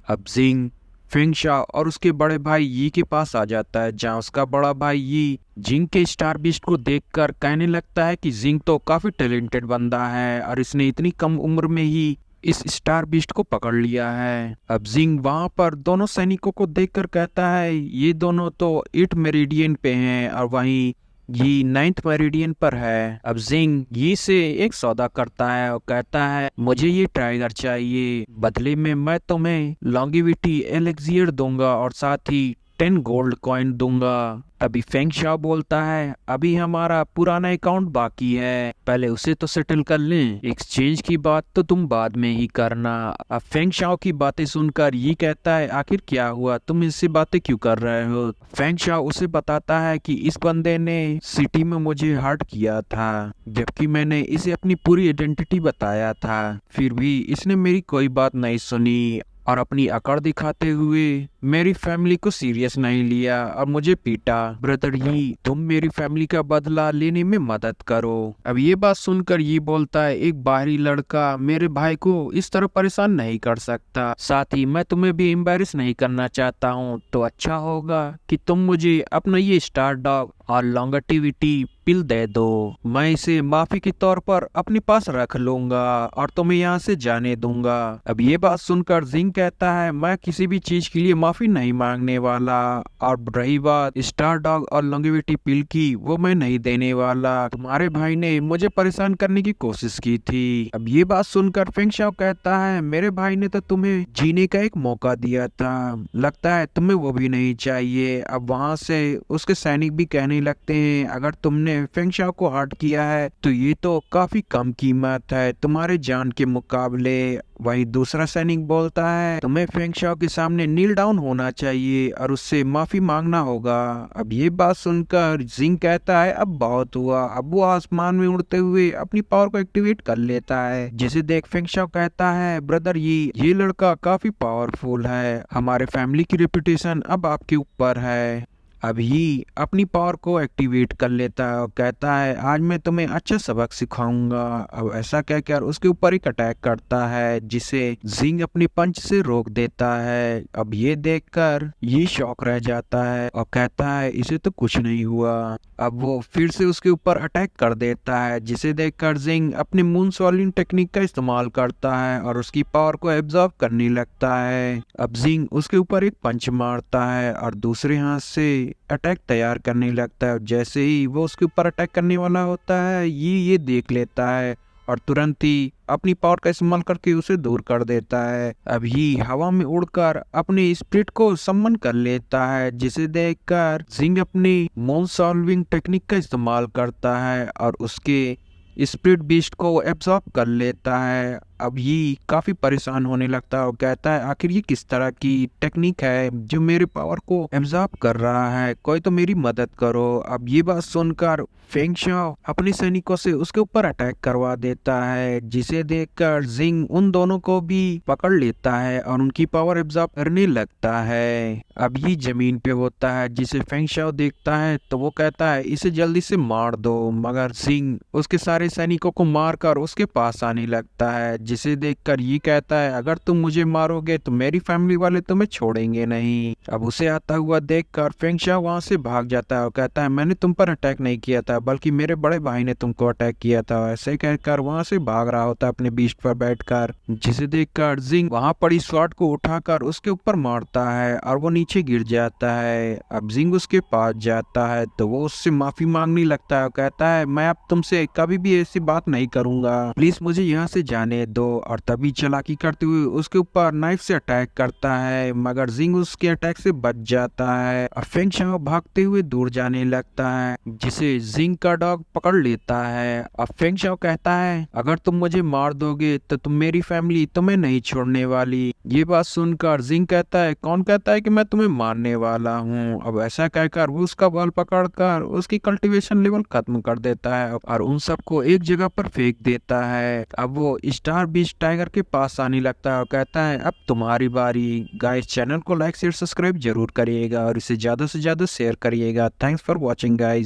अब जिंग फेंगशा और उसके बड़े भाई यी के पास आ जाता है, जहां उसका बड़ा भाई यी जिंग के स्टार बीस्ट को देखकर कहने लगता है कि जिंग तो काफी टैलेंटेड बंदा है और इसने इतनी कम उम्र में ही इस स्टार बीस्ट को पकड़ लिया है। अब जिंग वहां पर दोनों सैनिकों को देखकर कहता है ये दोनों तो 8 मेरिडियन पे हैं और वहीं ये 9th मेरिडियन पर है। अब जिंग ये से एक सौदा करता है और कहता है मुझे ये टाइगर चाहिए, बदले में मैं तुम्हें लॉन्गेविटी एलेक्सियर दूंगा और साथ ही 10 गोल्ड कॉइन दूंगा। अभी फेंग शाओ बोलता है अभी हमारा पुराना अकाउंट बाकी है, पहले उसे तो सेटल कर लें, एक्सचेंज की बात तो तुम बाद में ही करना। अब फेंग शाओ की बातें सुनकर ये कहता है आखिर क्या हुआ, तुम इससे बातें क्यों कर रहे हो। फेंग शाओ उसे बताता है कि इस बंदे ने सिटी में मुझे हर्ट किया था, जबकि मैंने इसे अपनी पूरी आइडेंटिटी बताया था, फिर भी इसने मेरी कोई बात नहीं सुनी और अपनी अकड़ दिखाते हुए मेरी फैमिली को सीरियस नहीं लिया और मुझे पीटा। ब्रदर यी तुम मेरी फैमिली का बदला लेने में मदद करो। अब ये बात सुनकर ये बोलता है एक बाहरी लड़का मेरे भाई को इस तरह परेशान नहीं कर सकता, साथ ही मैं तुम्हें भी एम्बैरेस नहीं करना चाहता हूँ, तो अच्छा होगा कि तुम मुझे अपना ये स्टार डॉग और लॉन्गेटिविटी पिल दे दो, मैं इसे माफी के तौर पर अपने पास रख लूंगा और तुम्हें यहाँ से जाने दूंगा। अब ये बात सुनकर जिंग कहता है मैं किसी भी चीज के लिए माफी नहीं मांगने वाला, और रही बात स्टार डॉग और लॉन्गेविटी पिल की, वो मैं नहीं देने वाला, तुम्हारे भाई ने मुझे परेशान करने की कोशिश की थी। अब ये बात सुनकर फेंग शाओ कहता है मेरे भाई ने तो तुम्हें जीने का एक मौका दिया था, लगता है तुम्हें वो भी नहीं चाहिए। अब वहां से उसके सैनिक भी कहने लगते हैं अगर तुमने फेंग शाओ को हर्ट किया है तो ये तो काफी कम कीमत है तुम्हारे जान के मुकाबले। वही दूसरा सैनिक बोलता है तुम्हें फेंग शाओ के सामने नील डाउन होना चाहिए और उससे माफी मांगना होगा। अब ये बात सुनकर जिंग कहता है अब बहुत हुआ। अब वो आसमान में उड़ते हुए अपनी पावर को एक्टिवेट कर लेता है, जिसे देख फेंग शाओ कहता है ब्रदर ये लड़का काफी पावरफुल है, हमारे फैमिली की रेपुटेशन अब आपके ऊपर है। अभी अपनी पावर को एक्टिवेट कर लेता है और कहता है आज मैं तुम्हें अच्छा सबक सिखाऊंगा। अब ऐसा कहकर उसके ऊपर एक अटैक करता है, जिसे जिंग अपने पंच से रोक देता है। अब ये देखकर ये शॉक रह जाता है और कहता है इसे तो कुछ नहीं हुआ। अब वो फिर से उसके ऊपर अटैक कर देता है, जिसे देखकर जिंग अपने मून सॉल्विंग टेक्निक का इस्तेमाल करता है और उसकी पावर को एब्जॉर्ब करने लगता है। अब जिंग उसके ऊपर एक पंच मारता है और दूसरे हाथ से अटैक तैयार करने लगता है। जैसे ही वो उसके ऊपर अटैक करने वाला होता है ये देख लेता है और तुरंत ही अपनी पावर का इस्तेमाल करके उसे दूर कर देता है। अभी हवा में उड़कर अपने स्पिरिट को समन कर लेता है, जिसे देखकर जिंग अपनी मून सॉल्विंग टेक्निक का इस्तेमाल करता है और उसके स्पिरिट बीस्ट को एब्जॉर्ब कर लेता है। अब ये काफी परेशान होने लगता है और कहता है आखिर ये किस तरह की टेक्निक है जो मेरे पावर को एब्जॉर्ब कर रहा है, कोई तो मेरी मदद करो। अब ये बात सुनकर फेंग शाओ अपने सैनिकों से उसके ऊपर अटैक करवा देता है, जिसे देखकर जिंग उन दोनों को भी पकड़ लेता है और उनकी पावर एब्जॉर्ब करने लगता है। अब ये जमीन पे होता है, जिसे फेंग शाओ देखता है तो वो कहता है इसे जल्दी से मार दो, मगर जिंग उसके सारे सैनिकों को मारकर उसके पास आने लगता है, जिसे देखकर ये कहता है अगर तुम मुझे मारोगे तो मेरी फैमिली वाले तुम्हें छोड़ेंगे नहीं। अब उसे आता हुआ देखकर फेंग शाओ वहां से भाग जाता है और कहता है मैंने तुम पर अटैक नहीं किया था, बल्कि मेरे बड़े भाई ने तुमको अटैक किया था। ऐसे कहकर वहां से भाग रहा होता है अपने बीस्ट पर बैठकर, जिसे देखकर जिंग वहां पड़ी स्वॉर्ड को उठाकर उसके ऊपर मारता है और वो नीचे गिर जाता है। अब जिंग उसके पास जाता है तो वो उससे माफी मांगने लगता है और कहता है मैं अब तुमसे कभी भी ऐसी बात नहीं करूंगा, प्लीज मुझे यहाँ से जाने दो। और तभी चालाकी करते हुए उसके ऊपर नाइफ से अटैक करता है, मगर जिंग उसके अटैक से बच जाता है और फेंग शाओ भागते हुए दूर जाने लगता है, जिसे जिंग का डॉग पकड़ लेता है। अब फेंग शाओ कहता है अगर तुम मुझे मार दोगे तो तुम मेरी फैमिली तुम्हें नहीं छोड़ने वाली। ये बात सुनकर जिंग कहता है कौन कहता है कि मैं तुम्हें मारने वाला हूँ। अब ऐसा कहकर वो उसका बाल पकड़कर उसकी कल्टीवेशन लेवल खत्म कर देता है और उन सबको एक जगह पर फेंक देता है। अब वो स्टार बीस्ट टाइगर के पास आने लगता है और कहता है अब तुम्हारी बारी। गाइस चैनल को लाइक शेयर सब्सक्राइब जरूर करिएगा और इसे ज्यादा से ज्यादा शेयर करिएगा। Thanks for watching guys.